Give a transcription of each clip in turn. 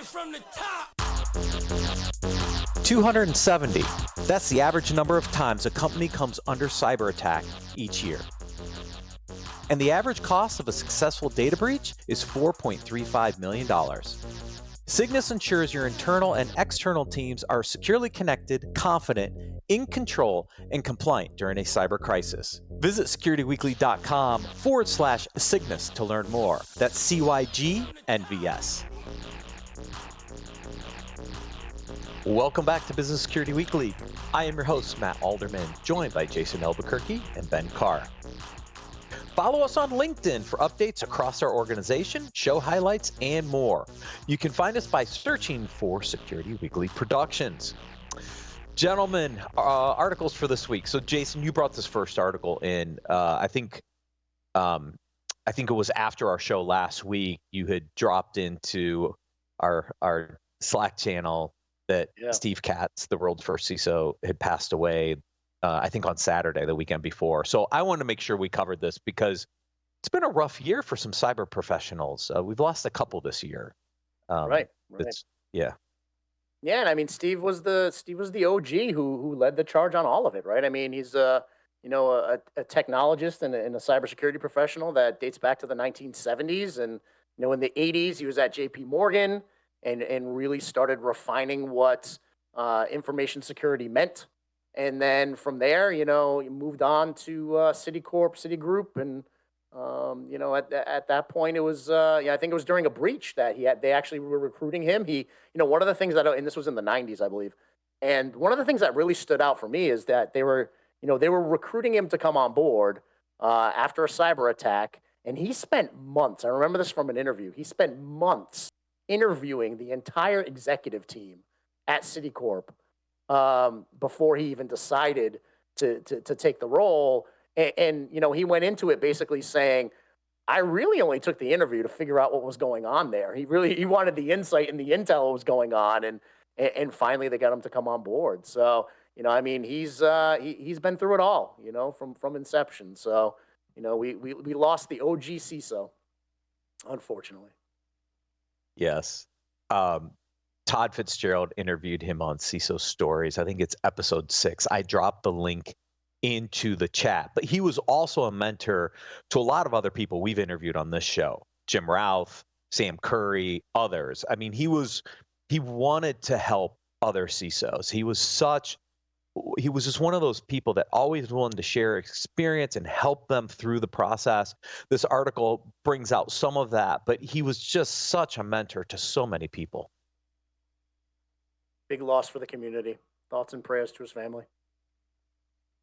it from the top. 270. That's the average number of times a company comes under cyber attack each year. And the average cost of a successful data breach is $4.35 million. Cygnus ensures your internal and external teams are securely connected, confident, in control, and compliant during a cyber crisis. Visit securityweekly.com/Cygnus to learn more. That's CYGNVS. Welcome back to Business Security Weekly. I am your host, Matt Alderman, joined by Jason Albuquerque and Ben Carr. Follow us on LinkedIn for updates across our organization, show highlights, and more. You can find us by searching for Security Weekly Productions. Gentlemen, articles for this week. So, Jason, you brought this first article in. I think it was after our show last week. You had dropped into our Slack channel that Steve Katz, the world's first CISO, had passed away. I think on Saturday, the weekend before. So I wanted to make sure we covered this because it's been a rough year for some cyber professionals. We've lost a couple this year. Right. Yeah. Yeah, and I mean, Steve was the OG who led the charge on all of it, right? I mean, he's a technologist and a cybersecurity professional that dates back to the 1970s, and in the 80s he was at J.P. Morgan and really started refining what information security meant. And then from there, he moved on to Citigroup, and at that point, it was I think it was during a breach that they actually were recruiting him. One of the things and this was in the 90s, I believe, and one of the things that really stood out for me is that they were recruiting him to come on board after a cyber attack, and he spent months. I remember this from an interview. He spent months interviewing the entire executive team at Citicorp before he even decided to take the role. And he went into it basically saying, I really only took the interview to figure out what was going on there. He wanted the insight and the intel what was going on. And finally they got him to come on board. So, he's been through it all, from inception. So, we lost the OG CISO, unfortunately. Yes. Todd Fitzgerald interviewed him on CISO Stories. I think it's episode 6. I dropped the link into the chat, but he was also a mentor to a lot of other people we've interviewed on this show. Jim Routh, Sam Curry, others. I mean, he wanted to help other CISOs. He was just one of those people that always wanted to share experience and help them through the process. This article brings out some of that, but he was just such a mentor to so many people. Big loss for the community. Thoughts and prayers to his family.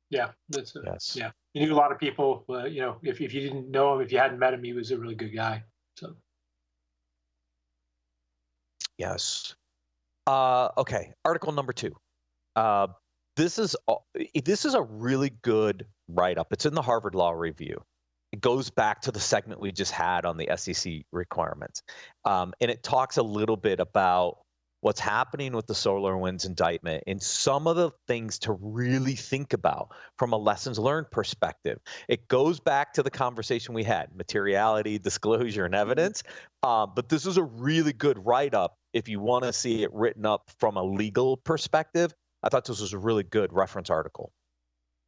Yeah, yes. Yeah. He knew a lot of people. If you didn't know him, if you hadn't met him, he was a really good guy. So. Yes. Okay. Article number 2. This is a really good write-up. It's in the Harvard Law Review. It goes back to the segment we just had on the SEC requirements, and it talks a little bit about what's happening with the SolarWinds indictment and some of the things to really think about from a lessons learned perspective. It goes back to the conversation we had, materiality, disclosure, and evidence. But this is a really good write-up if you want to see it written up from a legal perspective. I thought this was a really good reference article.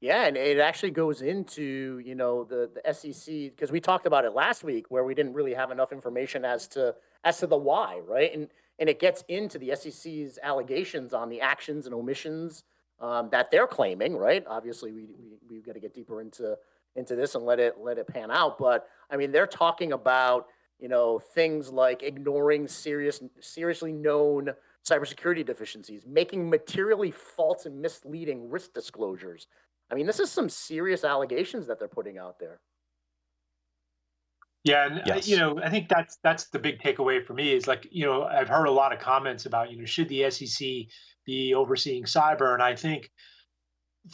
Yeah, and it actually goes into, the SEC, because we talked about it last week where we didn't really have enough information as to the why, right? And it gets into the SEC's allegations on the actions and omissions that they're claiming, right? Obviously, we've got to get deeper into this and let it pan out. But I mean, they're talking about things like ignoring seriously known cybersecurity deficiencies, making materially false and misleading risk disclosures. I mean, this is some serious allegations that they're putting out there. Yeah, and yes. I think that's the big takeaway for me is I've heard a lot of comments about should the SEC be overseeing cyber, and I think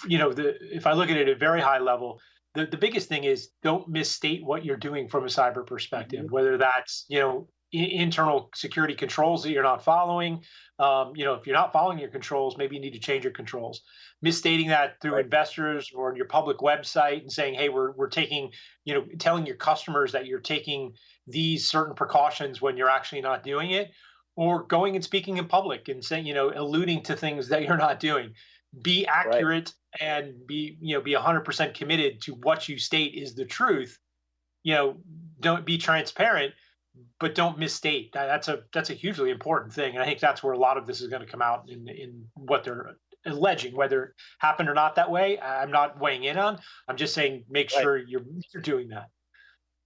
if I look at it at a very high level, the biggest thing is don't misstate what you're doing from a cyber perspective, mm-hmm. whether that's internal security controls that you're not following. If you're not following your controls, maybe you need to change your controls. Misstating that through investors or on your public website and saying, hey, we're taking, telling your customers that you're taking these certain precautions when you're actually not doing it, or going and speaking in public and saying, alluding to things that you're not doing. Be Right. accurate and be 100% committed to what you state is the truth. You know, don't be transparent, but don't misstate. That's a hugely important thing, and I think that's where a lot of this is going to come out in what they're alleging. Whether it happened or not that way, I'm not weighing in on. I'm just saying make Right. sure you're doing that.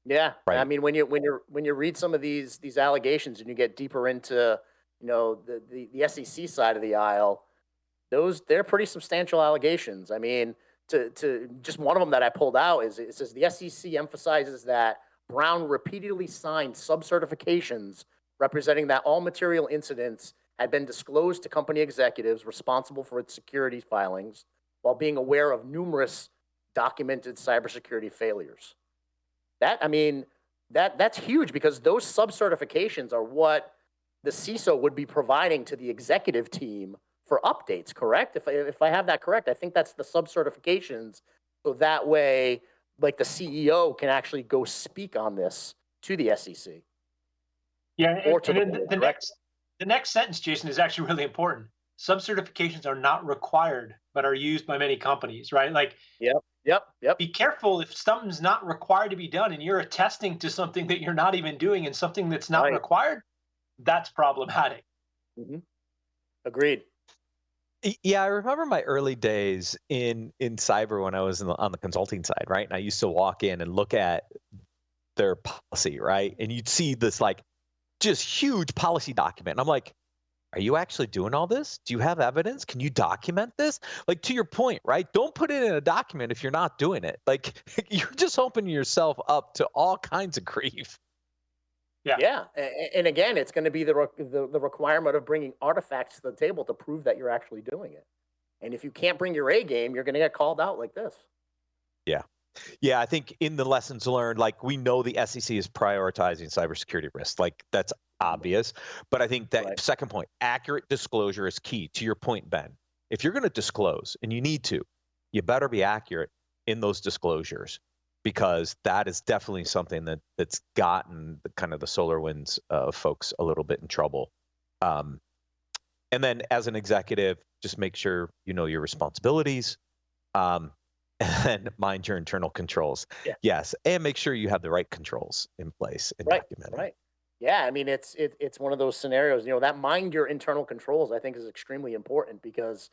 Yeah, I Right. mean, when you read some of these allegations and you get deeper into the SEC side of the aisle, they're pretty substantial allegations. I mean, to just one of them that I pulled out is it says the SEC emphasizes that Brown repeatedly signed sub-certifications representing that all material incidents had been disclosed to company executives responsible for its security filings while being aware of numerous documented cybersecurity failures. I mean, that's huge because those sub certifications are what the CISO would be providing to the executive team for updates. Correct? If I have that correct, I think that's the sub certifications. So that way, like the CEO can actually go speak on this to the SEC Yeah, or to and the then board. the Correct? next sentence, Jason, is actually really important. Some certifications are not required, but are used by many companies, right? Like, Yep. Yep. Yep. be careful if something's not required to be done and you're attesting to something that you're not even doing and something that's not Right. required, that's problematic. Hmm. Agreed. Yeah, I remember my early days in cyber when I was on the consulting side, right? And I used to walk in and look at their policy, right? And you'd see this like just huge policy document. And I'm like, are you actually doing all this? Do you have evidence? Can you document this? Like to your point, right? Don't put it in a document if you're not doing it. Like you're just opening yourself up to all kinds of grief. Yeah. Yeah, and again, it's going to be the requirement of bringing artifacts to the table to prove that you're actually doing it. And if you can't bring your A game, you're going to get called out like this. Yeah. Yeah, I think in the lessons learned, like we know the SEC is prioritizing cybersecurity risks. Like that's obvious. But I think that Right. second point, accurate disclosure is key. To your point, Ben, if you're going to disclose, and you need to, you better be accurate in those disclosures because that is definitely something that's gotten the kind of the SolarWinds folks a little bit in trouble. Um, and then as an executive, just make sure you know your responsibilities. Um, and mind your internal controls. Yeah. Yes, and make sure you have the right controls in place and Right. document them. Right. Yeah. I mean, it's one of those scenarios. That mind your internal controls, I think, is extremely important because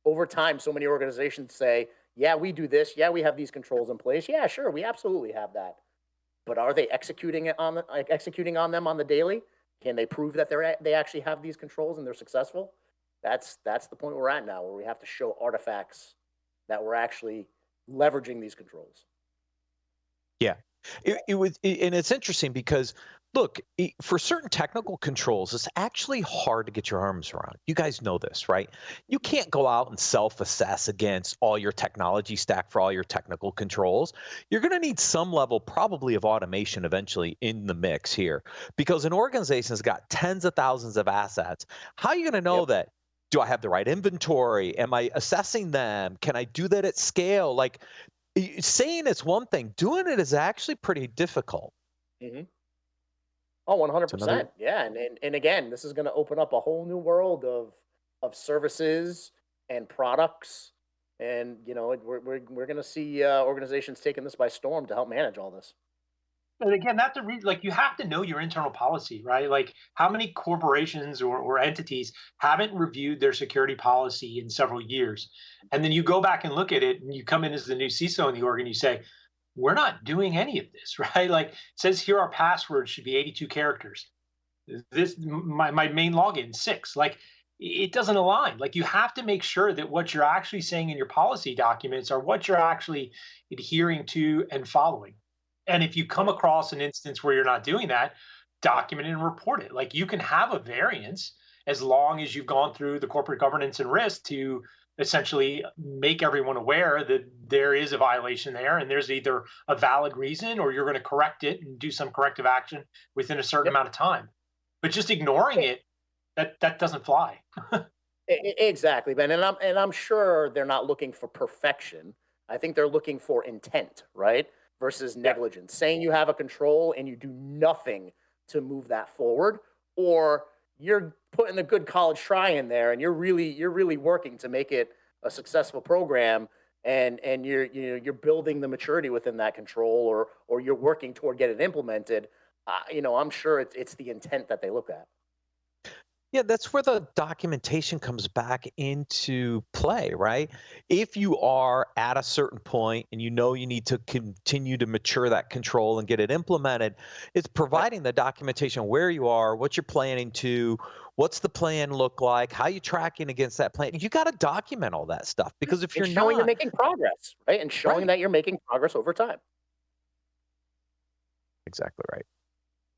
over time, so many organizations say, "Yeah, we do this. Yeah, we have these controls in place. Yeah, sure, we absolutely have that." But are they executing on them on the daily? Can they prove that they actually have these controls and they're successful? That's the point we're at now, where we have to show artifacts that we're actually leveraging these controls. Yeah, it was, and it's interesting because look, for certain technical controls, it's actually hard to get your arms around. You guys know this, right? You can't go out and self-assess against all your technology stack for all your technical controls. You're going to need some level, probably, of automation eventually in the mix here, because an organization's got tens of thousands of assets. How are you going to know Yep. that? Do I have the right inventory? Am I assessing them? Can I do that at scale? Like saying it's one thing, doing it is actually pretty difficult. Hmm. Oh, It's another 100%. Yeah. And again, this is going to open up a whole new world of services and products. And, we're going to see organizations taking this by storm to help manage all this. And again, that's like you have to know your internal policy, right? Like how many corporations or entities haven't reviewed their security policy in several years? And then you go back and look at it and you come in as the new CISO in the org and you say, we're not doing any of this, right? Like it says here our password should be 82 characters. My main login 6. Like it doesn't align. Like you have to make sure that what you're actually saying in your policy documents are what you're actually adhering to and following. And if you come Right. across an instance where you're not doing that, document it and report it. Like you can have a variance as long as you've gone through the corporate governance and risk to essentially make everyone aware that there is a violation there and there's either a valid reason or you're going to correct it and do some corrective action within a certain Yep. amount of time. But just ignoring it, that doesn't fly. Exactly, Ben. And I'm sure they're not looking for perfection. I think they're looking for intent, right? Versus Yeah. negligence. Saying you have a control and you do nothing to move that forward, or you're putting a good college try in there, and you're really working to make it a successful program, and you're building the maturity within that control, or you're working toward get it implemented. I'm sure it's the intent that they look at. Yeah, that's where the documentation comes back into play, right? If you are at a certain point and you know you need to continue to mature that control and get it implemented, it's Right. providing the documentation where you are, what you're planning to, what's the plan look like, how you tracking against that plan. You got to document all that stuff because if And you're showing you're not, making progress, right? And showing right, that you're making progress over time. exactly right.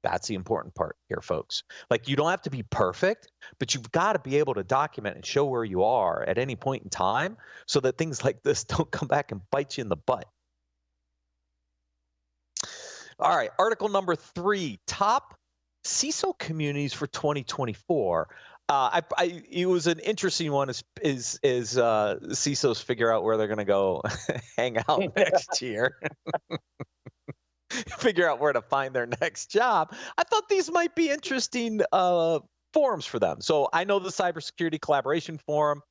That's the important part here, folks. Like, you don't have to be perfect, but you've got to be able to document and show where you are at any point in time so that things like this don't come back and bite you in the butt. All right, article number 3, top CISO communities for 2024. It was an interesting one. Is CISOs figure out where they're going to go hang out next year? Figure out where to find their next job. I thought these might be interesting forums for them. So I know the Cybersecurity Collaboration Forum,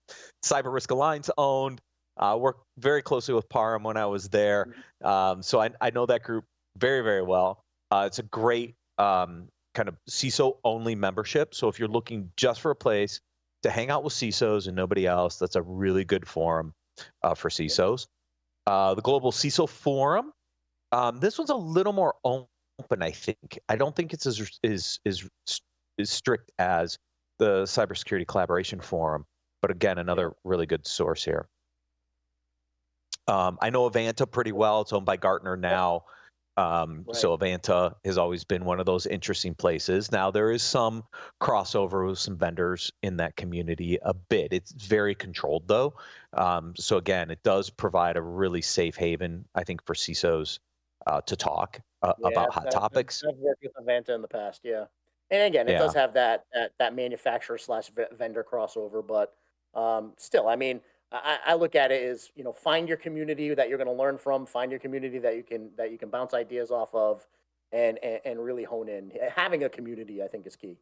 Cyber Risk Alliance owned. Worked very closely with Parham when I was there. So I know that group very, very well. It's a great kind of CISO only membership. So if you're looking just for a place to hang out with CISOs and nobody else, that's a really good forum for CISOs. The Global CISO Forum. This one's a little more open, I think. I don't think it's as strict as the Cybersecurity Collaboration Forum, but again, Yeah. another really good source here. I know Avanta pretty well. It's owned by Gartner now. Right. So Avanta has always been one of those interesting places. Now there is some crossover with some vendors in that community a bit. It's very controlled though. So again, it does provide a really safe haven, I think, for CISOs to talk Yeah, about hot topics. I've worked with Avanta in the past, yeah. And again, it does Yeah. have that manufacturer slash vendor crossover, but still, I mean, I look at it as, find your community that you're going to learn from, find your community that you can bounce ideas off of, and really hone in. Having a community, I think, is key.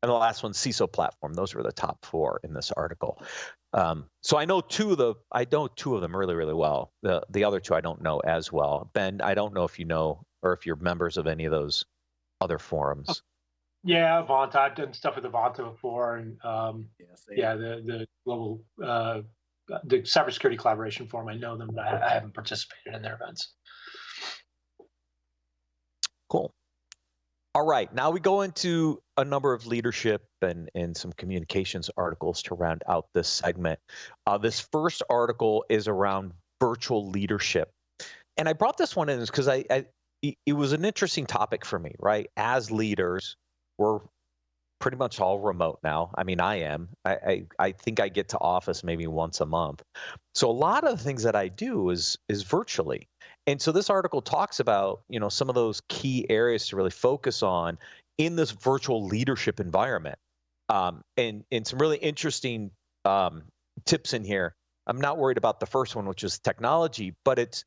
And the last one, CISO platform. Those were the top 4 in this article. So I know two of them really, really well. The other 2 I don't know as well. Ben, I don't know if you know or if you're members of any of those other forums. Yeah, Avanta. I've done stuff with Avanta before, and Yeah, same. yeah, the global the cybersecurity collaboration forum. I know them, but I haven't participated in their events. Cool. All right, now we go into a number of leadership and some communications articles to round out this segment. This first article is around virtual leadership. And I brought this one in because it was an interesting topic for me, right? As leaders, we're pretty much all remote now. I mean, I am. I think I get to office maybe once a month. So a lot of the things that I do is virtually. And so this article talks about, some of those key areas to really focus on in this virtual leadership environment. And some really interesting tips in here. I'm not worried about the first one, which is technology, but it's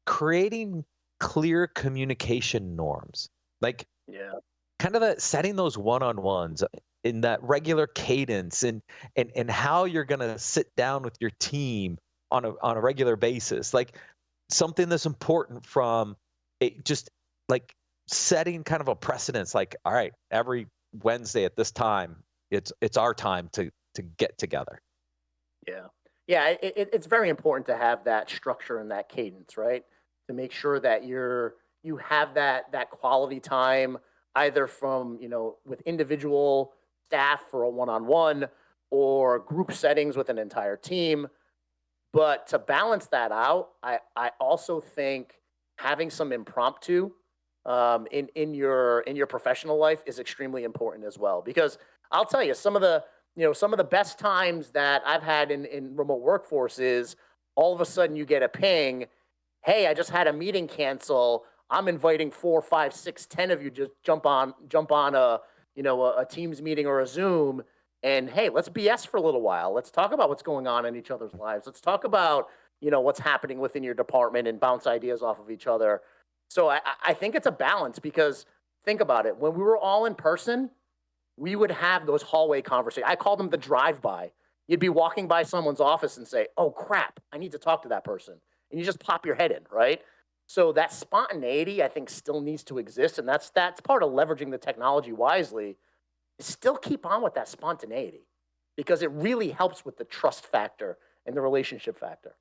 creating clear communication norms. Like, Yeah. kind of that setting those one-on-ones in that regular cadence and how you're going to sit down with your team on a regular basis, like something that's important from just like setting kind of a precedence, like, all right, every Wednesday at this time, it's our time to get together. Yeah. Yeah, it's very important to have that structure and that cadence, right? To make sure that you have that quality time, either from, with individual staff for a one-on-one, or group settings with an entire team. But to balance that out, I also think having some impromptu in your professional life is extremely important as well. Because I'll tell you, some of the best times that I've had in remote workforce is all of a sudden you get a ping, hey, I just had a meeting cancel. I'm inviting 4, 5, 6, 10 of you, just jump on a Teams meeting or a Zoom, and hey, let's BS for a little while. Let's talk about what's going on in each other's lives. Let's talk about what's happening within your department and bounce ideas off of each other. So I think it's a balance, because think about it. When we were all in person, we would have those hallway conversations. I call them the drive-by. You'd be walking by someone's office and say, "Oh crap, I need to talk to that person," and you just pop your head in, right? So that spontaneity, I think, still needs to exist, and that's part of leveraging the technology wisely. Is still keep on with that spontaneity because it really helps with the trust factor and the relationship factor.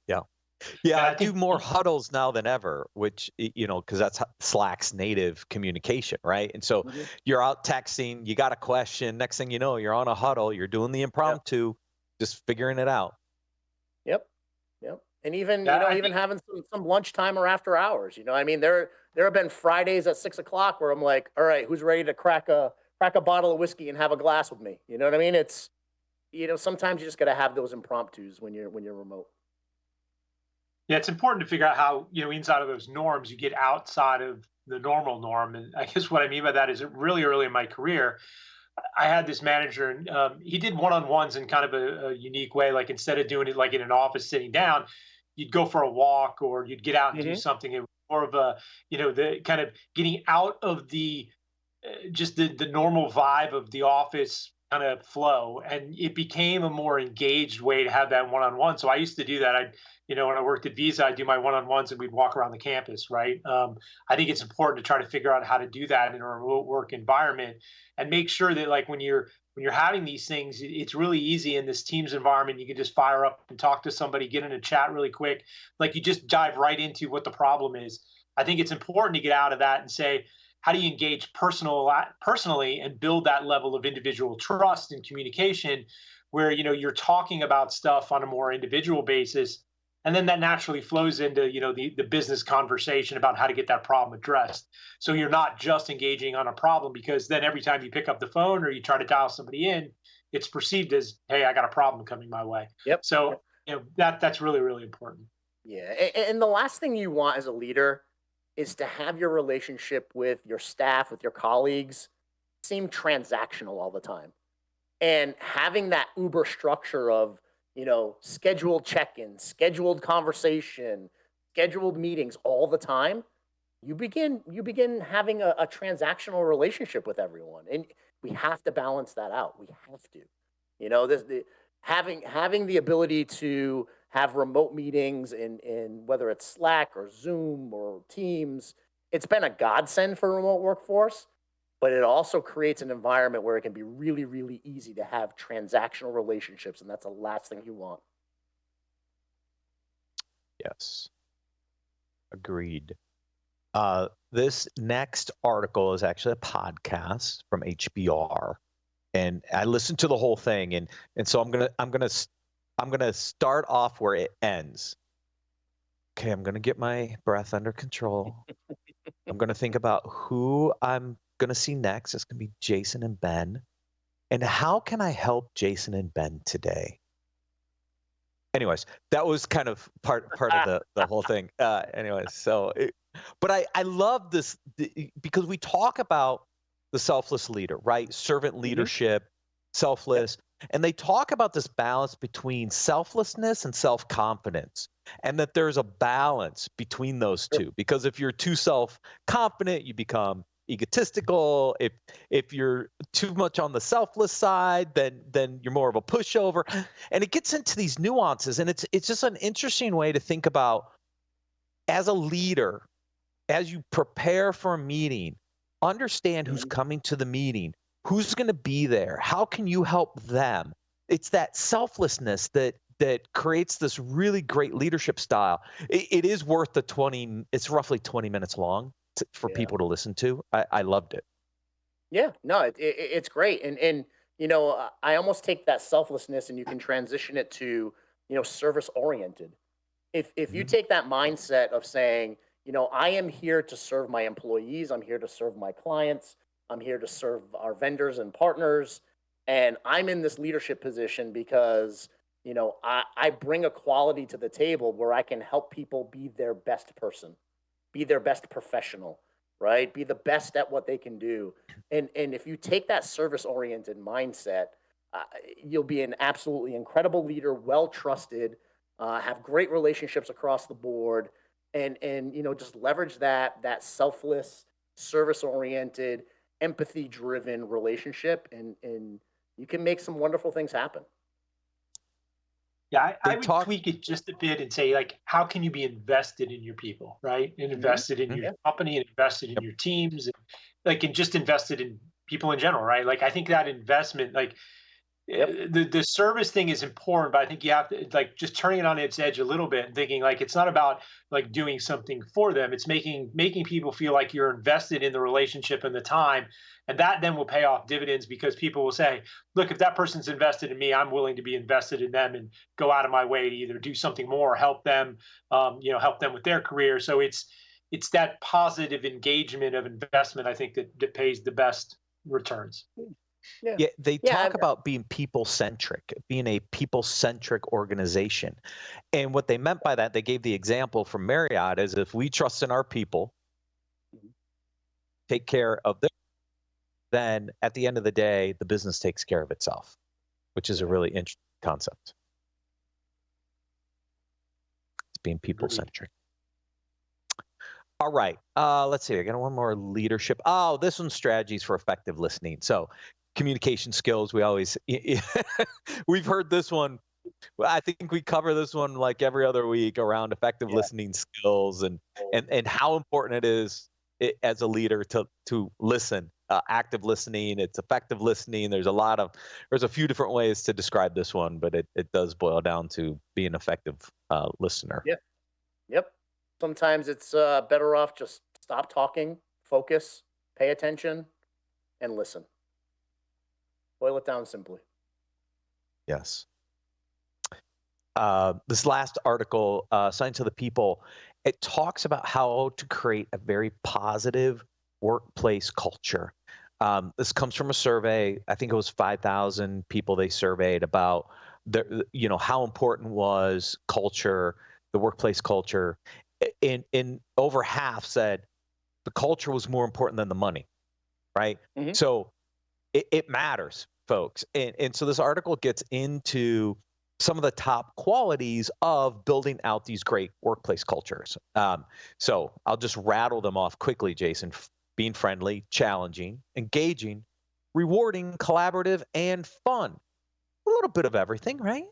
Yeah. Yeah, And I I do think more huddles now than ever, which, because that's Slack's native communication, right? And so Mhm. you're out texting, you got a question, next thing you know, you're on a huddle, you're doing the Yep. impromptu, just figuring it out. Yep. Yep. And even, yeah, I even think having some lunchtime or after hours, I mean, there have been Fridays at 6 o'clock where I'm like, all right, who's ready to crack a bottle of whiskey and have a glass with me? You know what I mean? It's, sometimes you just got to have those impromptus when you're remote. yeah, it's important to figure out how, inside of those norms, you get outside of the normal norm. And I guess what I mean by that is that really early in my career, I had this manager, and he did one-on-ones in kind of a unique way. Like instead of doing it like in an office sitting down, you'd go for a walk or you'd get out and do Hmm. something. It was more of a, the kind of getting out of the just the normal vibe of the office kind of flow, and it became a more engaged way to have that one-on-one. So I used to do that. When I worked at Visa, I'd do my one-on-ones and we'd walk around the campus, right? I think it's important to try to figure out how to do that in a remote work environment and make sure that like when you're having these things, it's really easy in this Teams environment. You can just fire up and talk to somebody, get in a chat really quick. Like you just dive right into what the problem is. I think it's important to get out of that and say, how do you engage personally and build that level of individual trust and communication where you're talking about stuff on a more individual basis, and then that naturally flows into the business conversation about how to get that problem addressed. So you're not just engaging on a problem, because then every time you pick up the phone or you try to dial somebody in, it's perceived as, hey, I got a problem coming my way. Yep. So Yep. that's really, really important. Yeah. And the last thing you want as a leader is to have your relationship with your staff, with your colleagues, seem transactional all the time. And having that Uber structure of, scheduled check-ins, scheduled conversation, scheduled meetings all the time, you begin having a transactional relationship with everyone. And we have to balance that out. We have to. Having the ability to have remote meetings in whether it's Slack or Zoom or Teams, it's been a godsend for remote workforce, but it also creates an environment where it can be really, really easy to have transactional relationships, and that's the last thing you want. Yes, agreed. This next article is actually a podcast from HBR, and I listened to the whole thing, and so I'm gonna start off where it ends. Okay, I'm gonna get my breath under control. I'm gonna think about who I'm gonna see next. It's gonna be Jason and Ben, and how can I help Jason and Ben today? Anyways, that was kind of part of the whole thing. Anyways, but I love this because we talk about the selfless leader, right? Servant Hmm. leadership, Yep. selfless, and they talk about this balance between selflessness and self-confidence, and that there's a balance between those Sure. two. Because if you're too self-confident, you become egotistical. If you're too much on the selfless side, then you're more of a pushover, and it gets into these nuances, and it's just an interesting way to think about as a leader, as you prepare for a meeting, understand who's Mhm. coming to the meeting, who's going to be there, how can you help them. It's that selflessness that creates this really great leadership style. It is worth the 20, it's roughly 20 minutes long for Yeah. people to listen to. I loved it. Yeah, no, it's great, and I almost take that selflessness and you can transition it to service oriented. If you Mhm. take that mindset of saying, I am here to serve my employees, I'm here to serve my clients, I'm here to serve our vendors and partners, and I'm in this leadership position because I bring a quality to the table where I can help people be their best person, be their best professional, right? Be the best at what they can do. And if you take that service oriented mindset, uh, you'll be an absolutely incredible leader, well trusted, have great relationships across the board, and just leverage that selfless service oriented, empathy driven relationship, and you can make some wonderful things happen. Yeah, I They would talk. tweak it just a bit and say, like, how can you be invested in your people, right? And Hmm. invested in your Yeah. company and invested in Yep. your teams and like and just invested in people in general, right? Like I think that investment, like Yep. the service thing is important, but I think you have to like just turning it on its edge a little bit and thinking like it's not about like doing something for them. It's making people feel like you're invested in the relationship and the time, and that then will pay off dividends because people will say, "Look, if that person's invested in me, I'm willing to be invested in them and go out of my way to either do something more or help them, help them with their career." So it's that positive engagement of investment I think that pays the best returns. Yeah. Yeah, they Yeah. talk about being people centric, being a people centric organization. And what they meant by that, they gave the example from Marriott is if we trust in our people, take care of them, then at the end of the day, the business takes care of itself, which is a Yeah. really interesting concept. It's being people Agreed. centric. All right. Let's see. I got one more leadership. Oh, this one's strategies for effective listening. So communication skills, we always we've heard this one. I think we cover this one like every other week around effective Yeah. listening skills and how important it is as a leader to listen. Active listening, it's effective listening. There's a few different ways to describe this one, but it does boil down to being an effective listener. Yeah. Yep. Sometimes it's better off just stop talking, focus, pay attention, and listen. Boil it down simply. Yes. This last article, Science of the People, it talks about how to create a very positive workplace culture. This comes from a survey. I think it was 5,000 people they surveyed about how important was culture, the workplace culture. And over half said the culture was more important than the money, right? Hmm. So it matters, folks. And so this article gets into some of the top qualities of building out these great workplace cultures. So I'll just rattle them off quickly, Jason. Being friendly, challenging, engaging, rewarding, collaborative, and fun. A little bit of everything, right?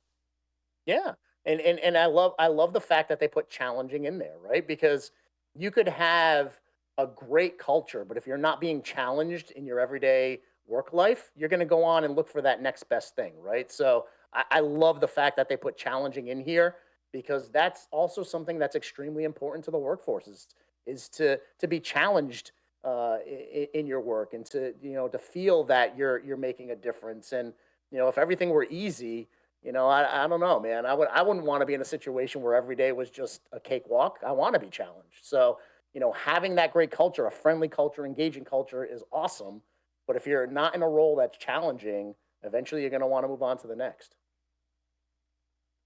Yeah. And I love the fact that they put challenging in there, right? Because you could have a great culture, but if you're not being challenged in your everyday work life, you're going to go on and look for that next best thing, right? So I love the fact that they put challenging in here because that's also something that's extremely important to the workforce is to be challenged in your work and to feel that you're making a difference. And if everything were easy, I don't know, man. I wouldn't want to be in a situation where every day was just a cakewalk. I want to be challenged. So, having that great culture, a friendly culture, engaging culture is awesome. But if you're not in a role that's challenging, eventually you're going to want to move on to the next.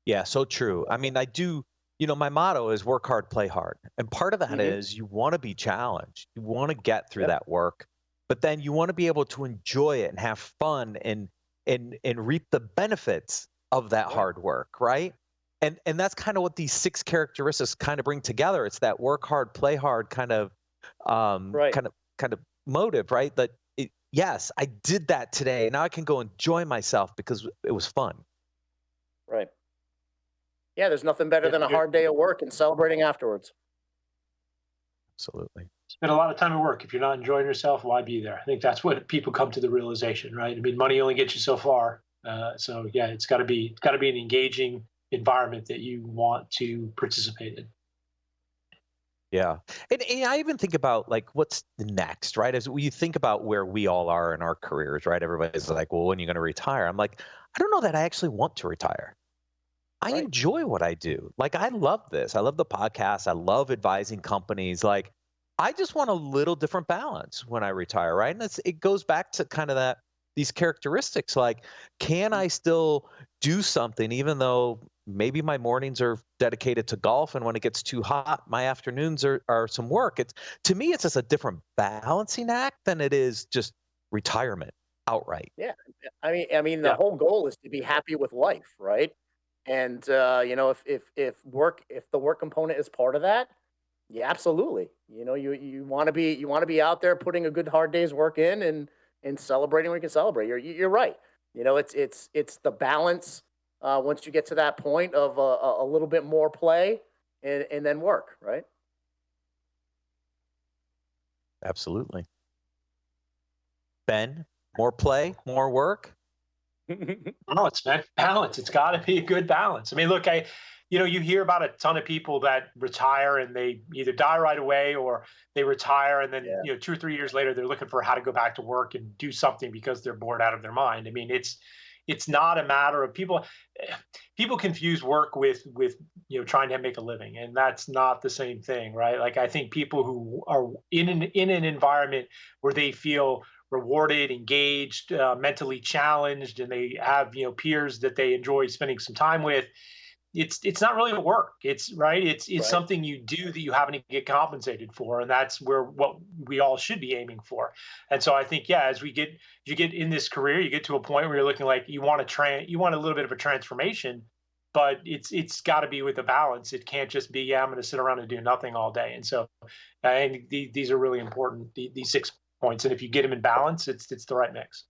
Yeah, so true. I mean, my motto is work hard, play hard. And part of that Hmm. is you want to be challenged. You want to get through Yep. that work, but then you want to be able to enjoy it and have fun and reap the benefits of that Yeah. hard work, right? And that's kind of what these six characteristics kind of bring together. It's that work hard, play hard kind of Right. kind of motive, right? Yes, I did that today. Now I can go enjoy myself because it was fun. Right. Yeah. There's nothing better Yeah, than a hard day of work and celebrating afterwards. Absolutely. spend a lot of time at work. If you're not enjoying yourself, why be there? I think that's what people come to the realization, right? I mean, money only gets you so far. So yeah, it's got to be an engaging environment that you want to participate in. Yeah. And I even think about like what's the next, right? As we think about where we all are in our careers, right? Everybody's like, well, when are you going to retire? I'm like, I don't know that I actually want to retire. I Right. enjoy what I do. Like, I love this. I love the podcast. I love advising companies. Like, I just want a little different balance when I retire, right? And it goes back to kind of these characteristics. Like, can I still do something even though maybe my mornings are dedicated to golf and when it gets too hot, my afternoons are some work. To me, it's just a different balancing act than it is just retirement outright. Yeah. I mean, the Yeah, whole goal is to be happy with life, right? And if the work component is part of that, Yeah, absolutely. You want to be out there putting a good hard day's work in and celebrating when you can celebrate. You're right. It's the balance. Once you get to that point of a little bit more play and then work, right? Absolutely. Ben, more play, more work. Balance, man. Balance. It's got to be a good balance. I mean, look, you hear about a ton of people that retire and they either die right away or they retire and then, Yeah. 2 or 3 years later, they're looking for how to go back to work and do something because they're bored out of their mind. I mean, it's not a matter of people confuse work with trying to make a living, and that's not the same thing, right? Like, I think people who are in an environment where they feel rewarded, engaged, mentally challenged, and they have peers that they enjoy spending some time with. It's not really work. It's right. It's Right. something you do that you happen to get compensated for, and that's where what we all should be aiming for. And so I think, yeah, as you get in this career, you get to a point where you're looking like you want a little bit of a transformation, but it's got to be with a balance. It can't just be, yeah, I'm going to sit around and do nothing all day. And so I think these are really important. These 6 points, and if you get them in balance, it's the right mix.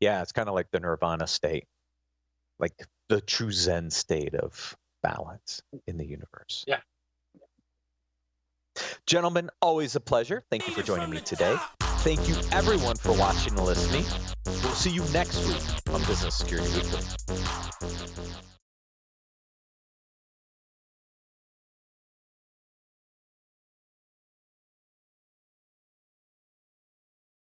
Yeah, it's kind of like the nirvana state, like the true Zen state of balance in the universe. Yeah. Gentlemen, always a pleasure. Thank you for joining me today. Thank you everyone for watching and listening. We'll see you next week on Business Security Weekly.